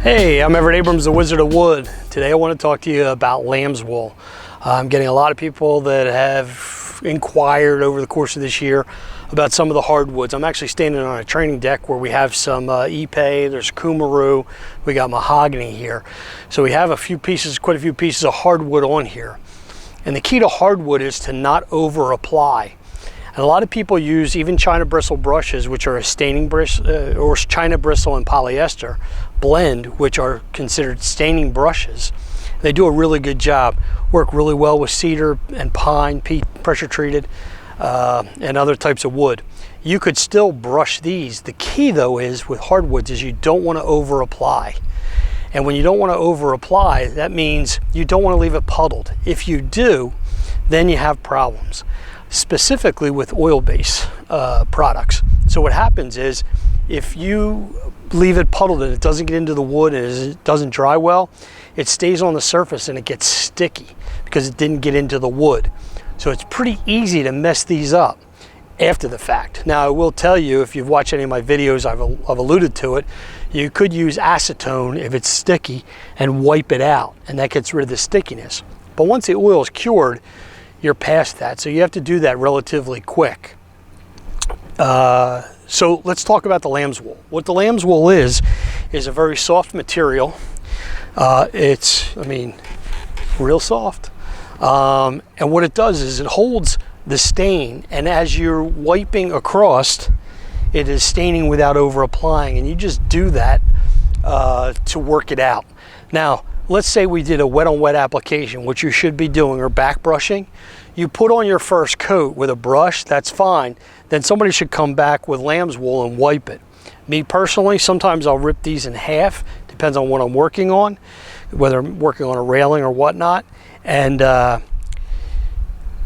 Hey, I'm Everett Abrams, the Wizard of Wood. Today I want to talk to you about lambswool. I'm getting a lot of people that have inquired over the course of this year about some of the hardwoods. I'm actually standing on a training deck where we have some ipe, there's kumaru, we got mahogany here. So we have quite a few pieces of hardwood on here. And the key to hardwood is to not over apply. And a lot of people use even China bristle brushes, which are a staining bristle, or China bristle and polyester blend, which are considered staining brushes. They do a really good job. Work really well with cedar and pine, peat, pressure treated, and other types of wood. You could still brush these. The key though is with hardwoods is you don't want to over apply. And when you don't want to over apply, that means you don't want to leave it puddled. If you do, then you have problems, specifically with oil-based products. So what happens is if you leave it puddled and it doesn't get into the wood and it doesn't dry well, it stays on the surface and it gets sticky because it didn't get into the wood. So it's pretty easy to mess these up after the fact. Now I will tell you, if you've watched any of my videos, I've alluded to it, you could use acetone if it's sticky and wipe it out, and that gets rid of the stickiness. But once the oil is cured, you're past that, so you have to do that relatively quick. So let's talk about the lambswool. What the lambswool is a very soft material. It's, real soft. And what it does is it holds the stain, and as you're wiping across, it is staining without over applying, and you just do that to work it out. Now, let's say we did a wet on wet application, which you should be doing, or back brushing. You put on your first coat with a brush, that's fine. Then somebody should come back with lambswool and wipe it. Me personally, sometimes I'll rip these in half, depends on what I'm working on, whether I'm working on a railing or whatnot. And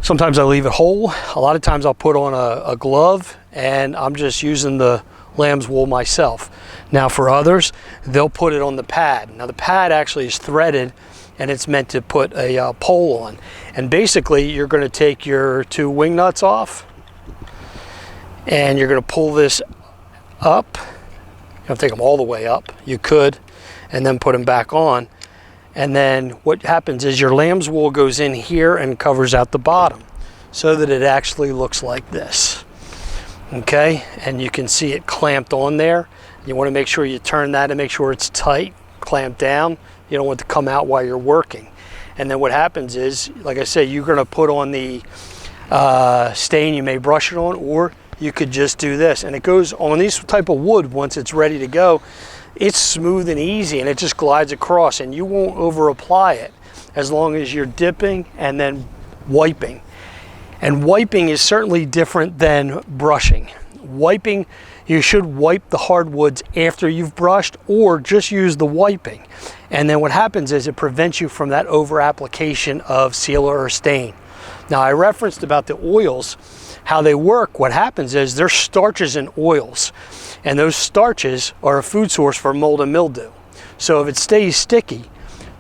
sometimes I leave it whole. A lot of times I'll put on a glove and I'm just using the lambswool myself. Now for others, they'll put it on the pad. Now the pad actually is threaded and it's meant to put a pole on. And basically you're going to take your two wing nuts off and you're going to pull this up. You don't take them all the way up. You could, and then put them back on. And then what happens is your lambswool goes in here and covers out the bottom so that it actually looks like this. Okay, and you can see it clamped on there. You want to make sure you turn that and make sure it's tight, clamped down. You don't want it to come out while you're working. And then what happens is, like I said, you're going to put on the stain. You may brush it on, or you could just do this. And it goes on these type of wood. Once it's ready to go, it's smooth and easy, and it just glides across, and you won't over apply it as long as you're dipping and then wiping. And wiping is certainly different than brushing. Wiping, you should wipe the hardwoods after you've brushed, or just use the wiping. And then what happens is it prevents you from that over application of sealer or stain. Now I referenced about the oils, how they work. What happens is there's starches in oils, and those starches are a food source for mold and mildew. So if it stays sticky,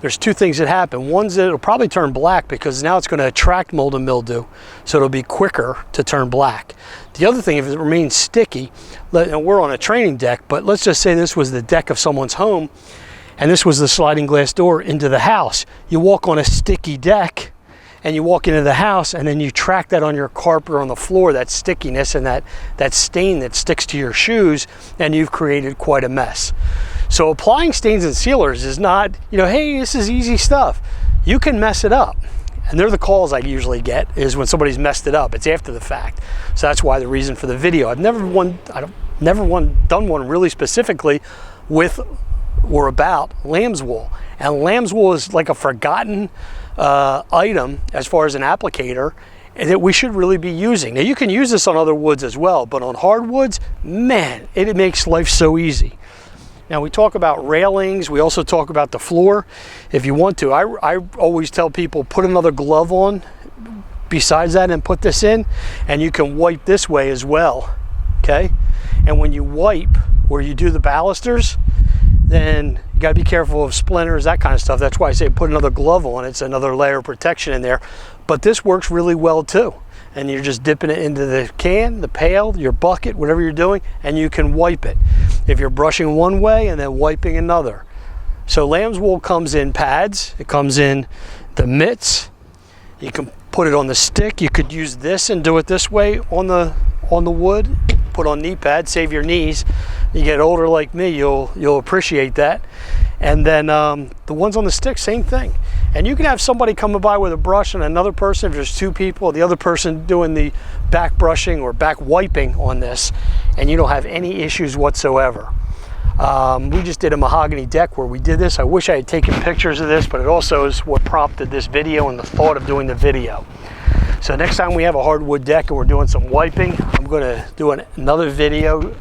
there's two things that happen. One's that it'll probably turn black because now it's going to attract mold and mildew, so it'll be quicker to turn black. The other thing, if it remains sticky, and we're on a training deck, but let's just say this was the deck of someone's home and this was the sliding glass door into the house. You walk on a sticky deck and you walk into the house, and then you track that on your carpet or on the floor, that stickiness and that stain that sticks to your shoes, and you've created quite a mess. So applying stains and sealers is not, hey, this is easy stuff. You can mess it up. And they're the calls I usually get, is when somebody's messed it up. It's after the fact. So that's why the reason for the video. I've never done one really specifically with or about lambswool. And lambswool is like a forgotten item as far as an applicator that we should really be using. Now you can use this on other woods as well, but on hardwoods, man, it makes life so easy. Now we talk about railings, we also talk about the floor if you want to. I always tell people put another glove on besides that and put this in, and you can wipe this way as well, okay? And when you wipe where you do the balusters, then you got to be careful of splinters, that kind of stuff. That's why I say put another glove on. It's another layer of protection in there. But this works really well too. And you're just dipping it into the can, the pail, your bucket, whatever you're doing, and you can wipe it. If you're brushing one way and then wiping another, So Lambswool comes in pads, it comes in the mitts. You can put it on the stick. You could use this and do it this way on the wood. Put on knee pads, save your knees. You get older like me, you'll appreciate that. And then the ones on the stick, same thing. And you can have somebody coming by with a brush and another person, if there's two people, the other person doing the back brushing or back wiping on this, and you don't have any issues whatsoever. We just did a mahogany deck where we did this. I wish I had taken pictures of this, but it also is what prompted this video and the thought of doing the video. So next time we have a hardwood deck and we're doing some wiping, I'm going to do another video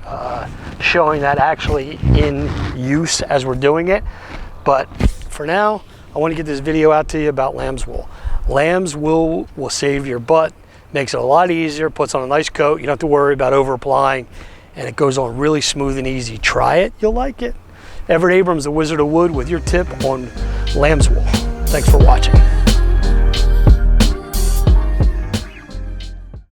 showing that actually in use as we're doing it. But for now, I want to get this video out to you about Lambswool. Lambswool will save your butt, makes it a lot easier, puts on a nice coat. You don't have to worry about over applying, and it goes on really smooth and easy. Try it, you'll like it. Everett Abrams, the Wizard of Wood, with your tip on Lambswool. Thanks for watching.